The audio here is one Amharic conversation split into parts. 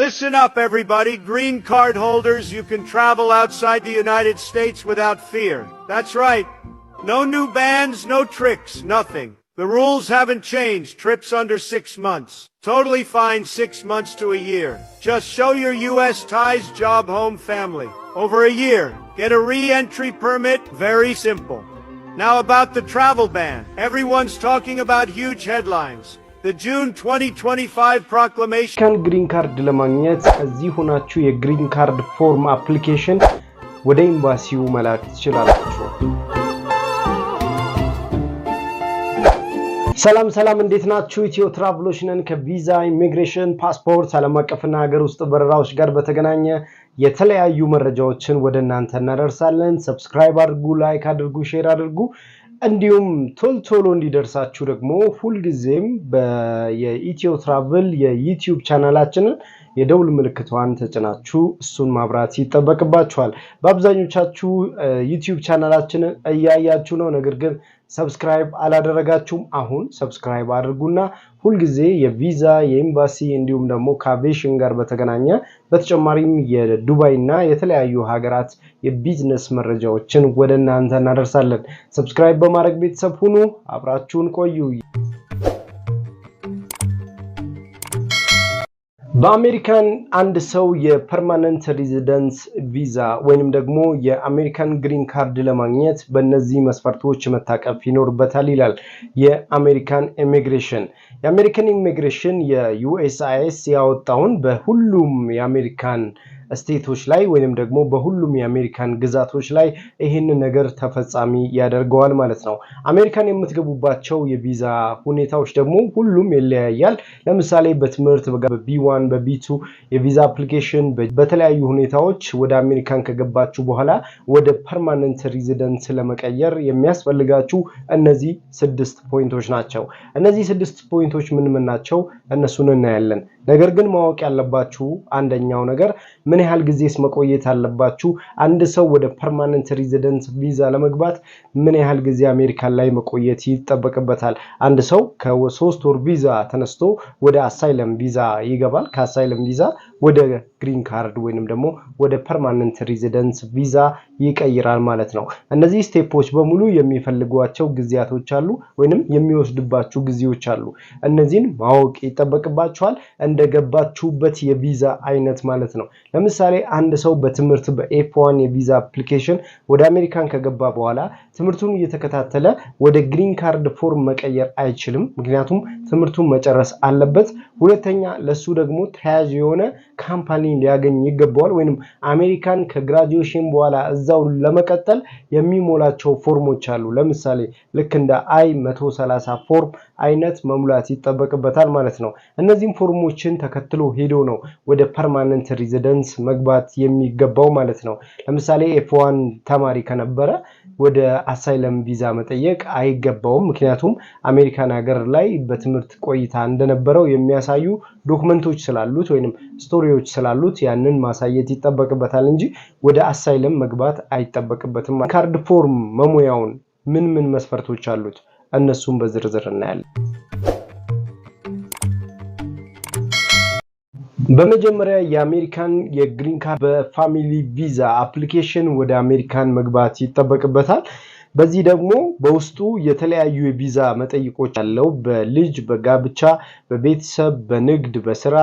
Listen up, everybody. Green card holders, you can travel outside the United States without fear. That's right. No new bans, no tricks, nothing. The rules haven't changed. Trips under 6 months. Totally fine 6 months to a year. Just show your U.S. ties, job, home, family. Over a year. Get a re-entry permit. Very simple. Now about the travel ban. Everyone's talking about huge headlines. The June 2025 proclamation can green card ለማግኘት እዚህ ሆናችሁ የግሪን ካርድ ፎርም አፕሊኬሽን ወደ ኤምባሲው መላክ ትችላላችሁ። ሰላም እንዴት ናችሁ? ኢትዮ ትራቭሎች ነን። ከቪዛ ኢሚግሬሽን ፓስፖርት ዓለም አቀፍና ሀገር ውስጥ በረራዎች ጋር በተገናኘ የተለያዩ መረጃዎችን ወደ እናንተ እናደርሳለን። ሰብስክራይብ አድርጉ፣ ላይክ አድርጉ፣ ሼር አድርጉ። እንዲሁም ቶሎ እንዲደርሳችሁ ደግሞ ሁሉ ጊዜም በኢትዮ ትራቭል የዩቲዩብ ቻናላችንን የደውል ምልክቷን ተጭናችሁ እሱን ማብራት ይተበቅባችኋል። በአብዛኞቻችሁ ዩቲዩብ ቻናላችንን እያያችሁ ነው፣ ነገር ግን ሰብስክራይብ አላደረጋችሁም። አሁን ሰብስክራይብ አድርጉና ሁሉ ጊዜ የቪዛ የኤምባሲ እንዲሁም ደግሞ ከአቪዬሽን ጋር በተገናኘ በተጨማሪም የዱባይና የተለያዩ ሀገራት የቢዝነስ መረጃዎችን ወደ እናንተ እናደርሳለን። ሰብስክራይብ በማድረግ ቤተሰብ ሁኑ፣ አብራችሁን ቆዩ። በአሜሪካን አንድ ሰው የፐርማነንት ሬዚደንስ ቪዛ ወይንም ደግሞ የአሜሪካን ግሪን ካርድ ለማግኘት በእነዚህ መስፈርቶች መታቀፍ ይኖርበታል ይላል የአሜሪካን ኢሚግሬሽን። የአሜሪካን ኢሚግሬሽን የዩኤስሲአይኤስ ያወጣውን በሁሉም የአሜሪካን ስቴቶች ላይ ወይንም ደግሞ በሁሉም የአሜሪካን ግዛቶች ላይ ይሄንን ነገር ተፈጻሚ ያደርገዋል ማለት ነው። አሜሪካን የምትገቡባቸው የቪዛ ሁኔታዎች ደግሞ ሁሉም ይለያያል። ለምሳሌ በትምህርት በቢ1 በቢ2 የቪዛ አፕሊኬሽን በተለያዩ ሁኔታዎች ወደ አሜሪካን ከገባችሁ በኋላ ወደ ፐርማነንት ሬዚደንስ ለመቀየር የሚያስፈልጋችሁ እነዚህ 6 ፖይንቶች ናቸው። እነዚህ 6 ፖይንቶች ምን ናቸው? እነሱን እናያለን። ነገር ግን ማወቅ ያለባችሁ አንደኛው ነገር ምን ያህል ጊዜስ መቆየት አለባችሁ? አንድ ሰው ወደ ፐርማነንት ሬዚደንስ ቪዛ ለመግባት ምን ያህል ጊዜ አሜሪካን ላይ መቆየት ይጠበቅበታል? አንድ ሰው ከ3 ወር ቪዛ ተነስቶ ወደ አሳይለም ቪዛ ይገባል። ከአሳይለም ቪዛ ወደ ግሪን ካርድ ወይንም ደግሞ ወደ ፐርማነንት ሬዚደንስ ቪዛ ይቀይራል ማለት ነው። እነዚህ ስቴፖች በሙሉ የሚፈልጓቸው ጊዜያቶች አሉ ወይንም የሚወስድባቸው ጊዜዎች አሉ። እነዚህን ማወቅ ይጠበቅባችኋል እንደገባችሁበት የቪዛ አይነት ማለት ነው። ለምሳሌ አንድ ሰው በትምህርት በኤፍ1 የቪዛ አፕሊኬሽን ወደ አሜሪካን ከገባ በኋላ ትምህርቱን እየተከታተለ ወደ ግሪን ካርድ ፎርም መቀየር አይችልም፣ ምክንያቱም ትምህርቱን መጨረስ አለበት። ሁለተኛ ለሱ ደግሞ ተያያዥ የሆነ ካምፓኒ ሊያገኝ ይገባዋል ወይንም አሜሪካን ከግራጁዌሽን በኋላ እዛው ለመቀጠል የሚሞላቸው ፎርሞች አሉ። ለምሳሌ ልክ እንደ I-130 ፎርም አይነት መሙላት ይጠበቅበታል ማለት ነው። እነዚህም ፎርሞችን ተከትሎ ሄዶ ነው ወደ ፐርማነንት ሬዚደንስ መግባት የሚገባው ማለት ነው። ለምሳሌ F1 ተማሪ ከነበረ ወደ አሳይለም ቪዛ መጠየቅ አይገባውም፣ ምክንያቱም አሜሪካን ሀገር ላይ በትምህርት ቆይታ እንደነበረው የሚያሳዩ ዶክመንቶች ስላሉት ወይንም ስቶሪዎች ስላሉት ያንን ማሳየት ይጠበቅበታል እንጂ ወደ አሳይለም መግባት አይጠበቅበትም። ካርድ ፎርም መሙያውን ምን መስፈርቶች አሉት? እነሱም በዝርዝር እናያለን። በመጀመሪያ የአሜሪካን የግሪን ካርድ በፋሚሊ ቪዛ አፕሊኬሽን ወደ አሜሪካን መግባት ይጠበቅበታል። በዚህ ደግሞ በውስጡ የተለያዩ የቪዛ መጠይቆች አለው። በልጅ፣ በጋብቻ፣ በቤተሰብ፣ በንግድ፣ በስራ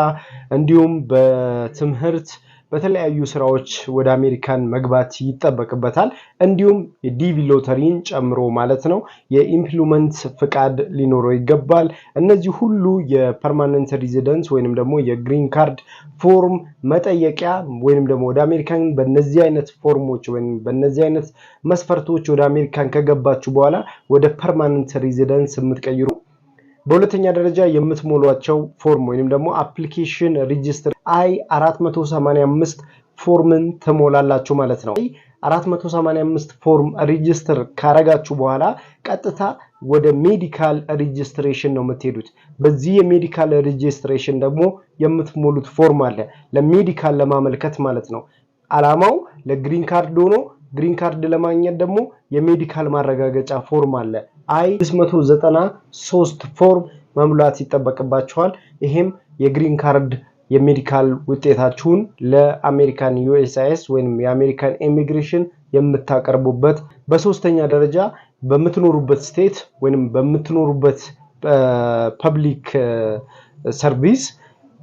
እንዲሁም በትምህርት በተለያዩ ስራዎች ወደ አሜሪካን መግባት ይጠበቅበታል። እንዲሁም የዲቪ ሎተሪን ጨምሮ ማለት ነው የኢምፕሎይመንት ፍቃድ ሊኖረው ይገባል። እነዚህ ሁሉ የፐርማነንት ሬዚደንስ ወይንም ደግሞ የግሪን ካርድ ፎርም መጠየቂያ ወይንም ደግሞ ወደ አሜሪካን በእነዚህ አይነት ፎርሞች ወይንም በእነዚህ አይነት መስፈርቶች ወደ አሜሪካን ከገባችሁ በኋላ ወደ ፐርማነንት ሬዚደንስ የምትቀይሩ በሁለተኛ ደረጃ የምትሞሏቸው ፎርም ወይንም ደግሞ አፕሊኬሽን ሬጂስተር I-485 ፎርምን ተሞላላችሁ ማለት ነው። I-485 ፎርም ሬጂስተር ካረጋችሁ በኋላ ቀጥታ ወደ ሜዲካል ሬጂስትሬሽን ነው የምትሄዱት። በዚህ የሜዲካል ሬጂስትሬሽን ደግሞ የምትሞሉት ፎርም አለ ለሜዲካል ለማመልከት ማለት ነው። አላማው ለግሪን ካርድ ሆኖ ግሪን ካርድ ለማግኘት ደግሞ የሜዲካል ማረጋገጫ ፎርም አለ። I-693 ፎርም መሙላት ይጠበቅባችኋል። ይሄም የግሪን ካርድ የሜዲካል ውጤታችሁን ለአሜሪካን USCIS ወይንም የአሜሪካን ኢሚግሬሽን የምታቀርቡበት በሶስተኛ ደረጃ በምትኖሩበት ስቴት ወይንም በምትኖሩበት ፐብሊክ ሰርቪስ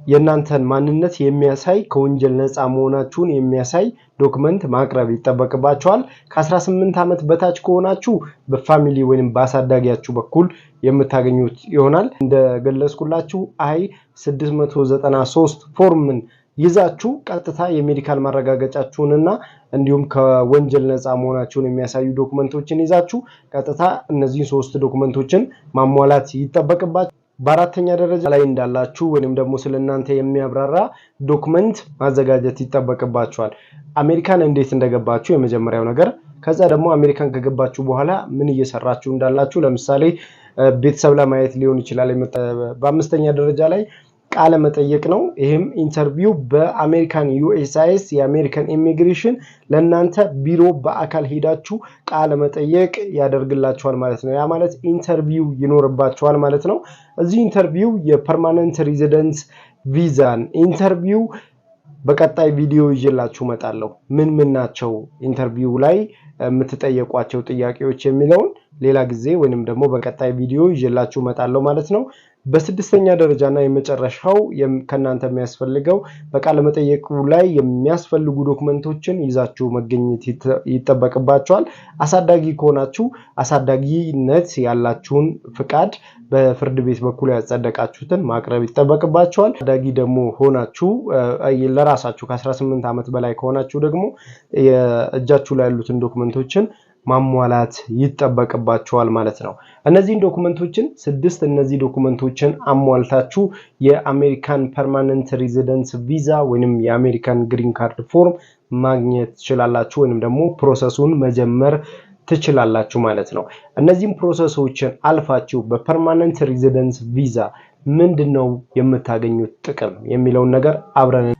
የናንተን ማንነት የሚያሳይ ከወንጀል ነፃ መሆናችሁን የሚያሳይ ዶክመንት ማቅረብ ይተበቅባችኋል ከ18 ዓመት በታች ከሆናችሁ በፋሚሊ ወይንም በአሳዳጊያችሁ በኩል የምታገኙት ይሆናል እንደገለጽኩላችሁ I-693 ፎርምን ይዛችሁ ቀጥታ የሜዲካል ማረጋገጫችሁንና እንዲሁም ከወንጀል ነፃ መሆናችሁን የሚያሳዩ ዶክመንቶችን ይዛችሁ ቀጥታ እነዚህ ሶስት ዶክመንቶችን ማሟላት ይተበቅባችኋል በአራተኛ ደረጃ ላይ እንዳላችሁ ወይንም ደግሞ ስለናንተ የሚያብራራ ዶክመንት ማዘጋጀት ይተበቅባችኋል አሜሪካን እንዴት እንደገባችሁ የመጀመሪያው ነገር ከዛ ደግሞ አሜሪካን ከገባችሁ በኋላ ምን እየሰራችሁ እንዳላችሁ ለምሳሌ ቤተሰብ ለማየት ሊሆን ይችላል በአምስተኛ ደረጃ ላይ ቃለ መጠየቅ ነው ይሄም ኢንተርቪው በአሜሪካን USCIS የአሜሪካን ኢሚግሬሽን ለናንተ ቢሮ በአካል ሄዳችሁ ቃለ መጠየቅ ያደርግላችኋል ማለት ነው ያ ማለት ኢንተርቪው ይኖርባችኋል ማለት ነው እዚህ ኢንተርቪው የፐርማነንት ሬዚደንስ ቪዛን ኢንተርቪው በቀጣይ ቪዲዮ ይዤላችሁ መጣለሁ ምን ናቸው ኢንተርቪው ላይ የምትጠየቋቸው ጥያቄዎች የሚለውን ሌላ ጊዜ ወይንም ደግሞ በቀጣይ ቪዲዮ ይዤላችሁ መጣለሁ ማለት ነው በስድስተኛ ደረጃና የመጨረሻው ከናንተ የሚያስፈልገው በቃለ መጠየቁ ላይ የሚያስፈልጉ ዶክመንቶችን ይዛችሁ መገኘት ይተበቅባችኋል አሳዳጊ ከሆናችሁ አሳዳጊነት ያላችሁን ፍቃድ በፍርድ ቤት በኩል ያጸደቃችሁትን ማቅረብ ይተበቅባችኋል አሳዳጊ ደግሞ ሆናችሁ ለራሳችሁ ከ18 ዓመት በላይ ከሆናችሁ ደግሞ እጃችሁ ላይ ያሉትን ዶክመንቶችን ማሟላት ይተበቅባችኋል ማለት ነው እነዚህ ዶክመንቶችን 6 እነዚህ ዶክመንቶችን አሟልታችሁ የአሜሪካን ፐርማነንት ሬዚደንስ ቪዛ ወይንም የአሜሪካን ግሪን ካርድ ፎርም ማግኘት ትችላላችሁ ወይንም ደግሞ ፕሮሰሱን መጀመር ትችላላችሁ ማለት ነው እነዚህን ፕሮሰሶችን አልፋችሁ በፐርማነንት ሬዚደንስ ቪዛ ምንድነው የምታገኙት ጥቅም የሚለው ነገር አብረን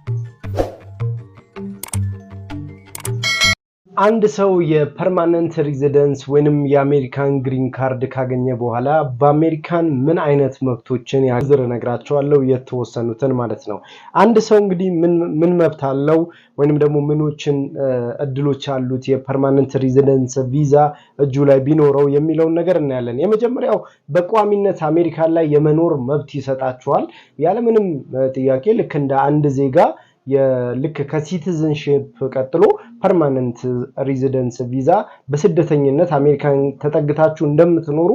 አንድ ሰው የፐርማነንት ሬዚደንስ ወይንም የአሜሪካን ግሪን ካርድ ካገኘ በኋላ በአሜሪካን ምን አይነት መብቶችን ያዝር ነግራቸዋለሁ የተወሰኑትን ማለት ነው አንድ ሰው እንግዲህ ምን መብት አለው ወይንም ደግሞ ምኖችን እድሎች አሉት የፐርማነንት ሬዚደንስ ቪዛ እጁ ላይ ቢኖረው የሚለው ነገር እናያለን የመጀመሪያው በቋሚነት አሜሪካን ላይ የመኖር መብት ይሰጣቸዋል ያለ ምንም ጥያቄ ልክ እንደ አንድ ዜጋ ልክ ከሲቲዝንሺፕ ቀጥሎ ፐርማነንት ሬዚደንስ ቪዛ በስደተኝነት አሜሪካን ተጠግታችሁ እንደምትኖሩ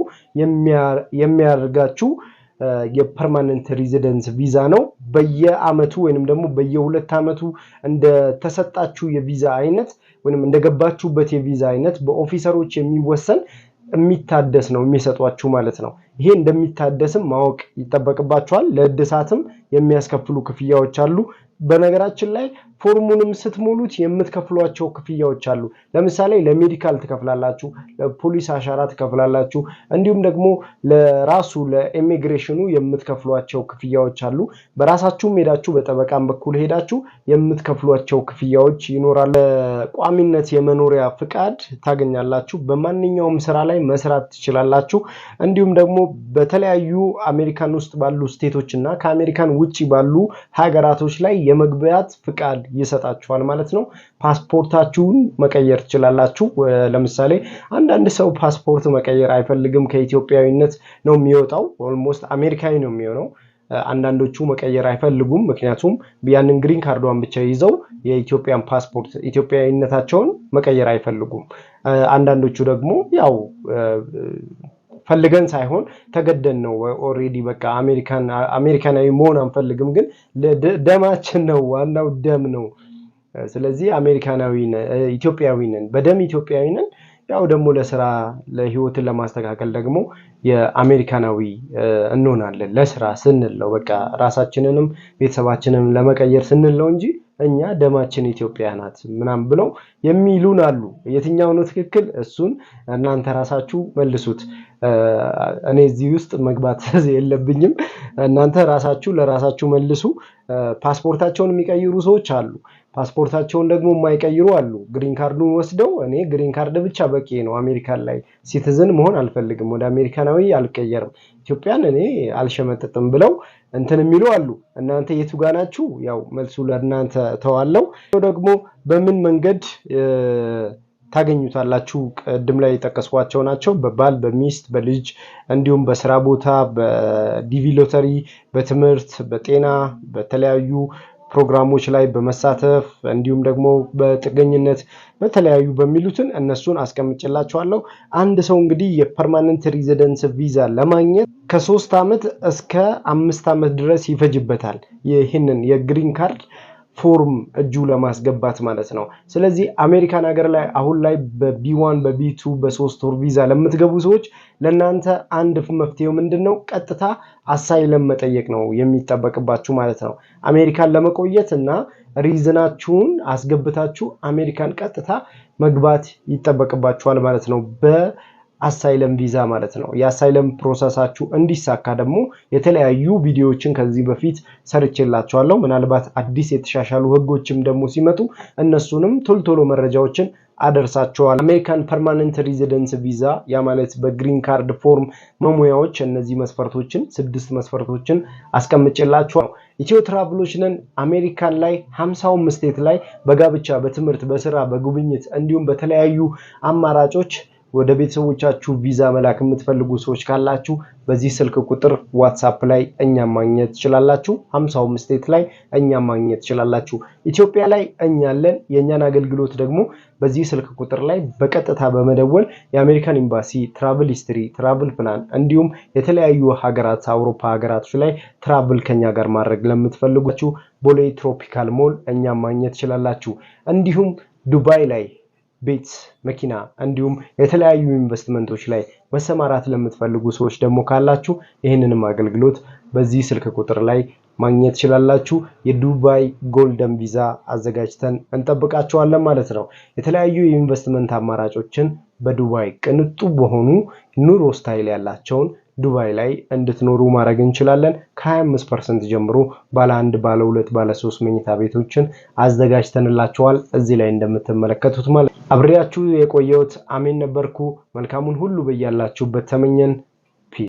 የሚያርጋችሁ የፐርማነንት ሬዚደንስ ቪዛ ነው በየአመቱ ወይንም ደግሞ በየ2 አመቱ እንደ ተሰጣችሁ የቪዛ አይነት ወይንም እንደገባችሁበት የቪዛ አይነት በኦፊሰሮች የሚወሰን የሚታደስ ነው የሚሰጧችሁ ማለት ነው ይሄ እንደሚታደስም ማወቅ ይተበቅባችኋል ለእድሳትም የሚያስከፍሉ ክፍያዎች አሉ በነገራችን ላይ ፎርሙንም ስትሞሉት የምትከፍሏቸው ክፍያዎች አሉ ለምሳሌ ለሜዲካል ትከፍላላችሁ ለፖሊስ አሻራ ትከፍላላችሁ እንዲሁም ደግሞ ለራሱ ለኢሚግሬሽኑ የምትከፍሏቸው ክፍያዎች አሉ በራሳችሁ ሄዳችሁ በጠበቃም በኩል ሄዳችሁ የምትከፍሏቸው ክፍያዎች ይኖራሉ ቋሚነት የመኖሪያ ፍቃድ ታገኛላችሁ በማንኛውም ስራ ላይ መስራት ትችላላችሁ እንዲሁም ደግሞ በተለያዩ አሜሪካን ውስጥ ባሉ ስቴቶችና ከአሜሪካን ውጪ ባሉ ሀገራቶች ላይ የመግቢያት ፍቃድ ይሰጣችኋል ማለት ነው ፓስፖርታችሁን መቀየር ትችላላችሁ ለምሳሌ አንድ ሰው ፓስፖርት መቀየር አይፈልግም ከኢትዮጵያዊነት ነው የሚወጣው ኦልሞስት አሜሪካዊ ነው የሚሆነው አንዳንዶቹ መቀየር አይፈልጉም ምክንያቱም ቢያንን ግሪን ካርዷን ብቻ ይዘው የኢትዮጵያን ፓስፖርት ኢትዮጵያዊነታቸውን መቀየር አይፈልጉም አንዳንዶቹ ደግሞ ያው ፈልገን ሳይሆን ተገደን ነው ኦሬዲ በቃ አሜሪካናዊ መሆን አንፈልግም ግን ደማችን ነው ዋናው ደም ነው ስለዚህ አሜሪካናዊ ኢትዮጵያዊ ነን በደም ኢትዮጵያዊ ነን ያው ደግሞ ለስራ ለህይወትን ለማስተካከል ደግሞ የአሜሪካናዊ እንሆናለን ለስራ ስንል ነው በቃ ራሳችንንም ቤተሰባችንንም ለመቀየር ስንል ነው እንጂ እኛ ደማችን ኢትዮጵያ ናት ምናም ብለው የሚሉን አሉ የትኛው ነው ትክክል እሱን እናንተ ራሳችሁ መልሱት እኔ እዚህ ውስጥ መግባት የለብኝም እናንተ ራሳችሁ ለራሳችሁ መልሱ ፓስፖርታቸውን የሚቀይሩ ሰዎች አሉ ፓስፖርታቸውን ደግሞ የማይቀይሩ አሉ ግሪን ካርዱን ወስደው እኔ ግሪን ካርድ ብቻ በቂ ነው አሜሪካን ላይ ሲቲዝን መሆን አልፈልግም ወደ አሜሪካናዊ አልቀየርም ኢትዮጵያን እኔ አልሸመጥጥም ብለው እንትን የሚሉ አሉ። እናንተ የቱ ጋር ናችሁ? ያው መልሱ ለእናንተ ተዋለው። ደግሞ በምን መንገድ ታገኙታላችሁ? ቅድም ላይ የጠቀስኳቸው ናቸው። በባል፣ በሚስት፣ በልጅ እንዲሁም በስራ ቦታ፣ በዲቪ ሎተሪ፣ በትምህርት፣ በጤና፣ በተለያዩ ፕሮግራሞች ላይ በመሳተፍ እንዲሁም ደግሞ በጥገኝነት በተለያዩ በሚሉትን እነሱን አስቀምጬላችኋለሁ። አንድ ሰው እንግዲህ የፐርማነንት ሬዚደንስ ቪዛ ለማግኘት ከ3 ዓመት እስከ 5 ዓመት ድረስ ይፈጅበታል ይህንን የግሪን ካርድ ፎርም እጁ ለማስገባት ማለት ነው። ስለዚህ አሜሪካን ሀገር ላይ አሁን ላይ በቢ1 በቢ2 በ3 ወር ቪዛ ለምትገቡ ሰዎች ለናንተ አንድ መፍትሄው ምንድነው? ቀጥታ አሳይለም መጠየቅ ነው የሚጠበቅባችሁ ማለት ነው። አሜሪካን ለመቆየት እና ሪዝናችሁን አስገብታችሁ አሜሪካን ቀጥታ መግባት ይጠበቅባችኋል ማለት ነው። አሳይለም ቪዛ ማለት ነው። የአሳይለም ፕሮሰሳችሁ እንዲሳካ ደግሞ የተለያዩ ቪዲዮዎችን ከዚህ በፊት ሰርቼላችኋለሁ። ምናልባት አዲስ የተሻሻሉ ህጎችም ደግሞ ሲመጡ እነሱንም ቶሎ መረጃዎችን አደርሳችኋለሁ። አሜሪካን ፐርማነንት ሬዚደንስ ቪዛ ያ ማለት በግሪን ካርድ ፎርም መሙያዎች እነዚህ መስፈርቶችን 6 መስፈርቶችን አስቀምጬላችኋለሁ። ኢትዮ ትራቭሎች ነን። አሜሪካን ላይ 50 ስቴት ላይ በጋብቻ፣ በትምህርት፣ በስራ፣ በጉብኝት እንዲሁም በተለያዩ አማራጮች ወደ ቤተሰቦቻችሁ ቪዛ መላክ የምትፈልጉ ሰዎች ካላችሁ በዚህ ስልክ ቁጥር ዋትስአፕ ላይ እኛም ማግኘት ትችላላችሁ። 50 ስቴት ላይ እኛም ማግኘት ትችላላችሁ። ኢትዮጵያ ላይ እኛ አለን። የኛን አገልግሎት ደግሞ በዚህ ስልክ ቁጥር ላይ በቀጥታ በመደወል የአሜሪካን ኤምባሲ ትራቭል ሂስትሪ፣ ትራቭል ፕላን እንዲሁም የተለያዩ ሀገራት አውሮፓ ሀገራቶች ላይ ትራቭል ከኛ ጋር ማድረግ ለምትፈልጉ ቦሌ ትሮፒካል ሞል እኛም ማግኘት ትችላላችሁ። እንዲሁም ዱባይ ላይ ቤት፣ መኪና እንዲሁም የተለያዩ ኢንቨስትመንቶች ላይ መሰማራት ለምትፈልጉ ሰዎች ደግሞ ካላችሁ ይህንንም አገልግሎት በዚህ ስልክ ቁጥር ላይ ማግኘት ትችላላችሁ። የዱባይ ጎልደን ቪዛ አዘጋጅተን እንጠብቃችኋለን ማለት ነው። የተለያዩ የኢንቨስትመንት አማራጮችን በዱባይ ቅንጡ በሆኑ ኑሮ ስታይል ያላቸውን ዱባይ ላይ እንድትኖሩ ማድረግ እንችላለን። ከ25% ጀምሮ ባለ 1፣ ባለ 2፣ ባለ 3 መኝታ ቤቶችን አዘጋጅተንላችኋል። እዚህ ላይ እንደምትመለከቱት ማለት አብሬያችሁ የቆየሁት አሜን ነበርኩ። መልካሙን ሁሉ በያላችሁበት ተመኘን። ፒስ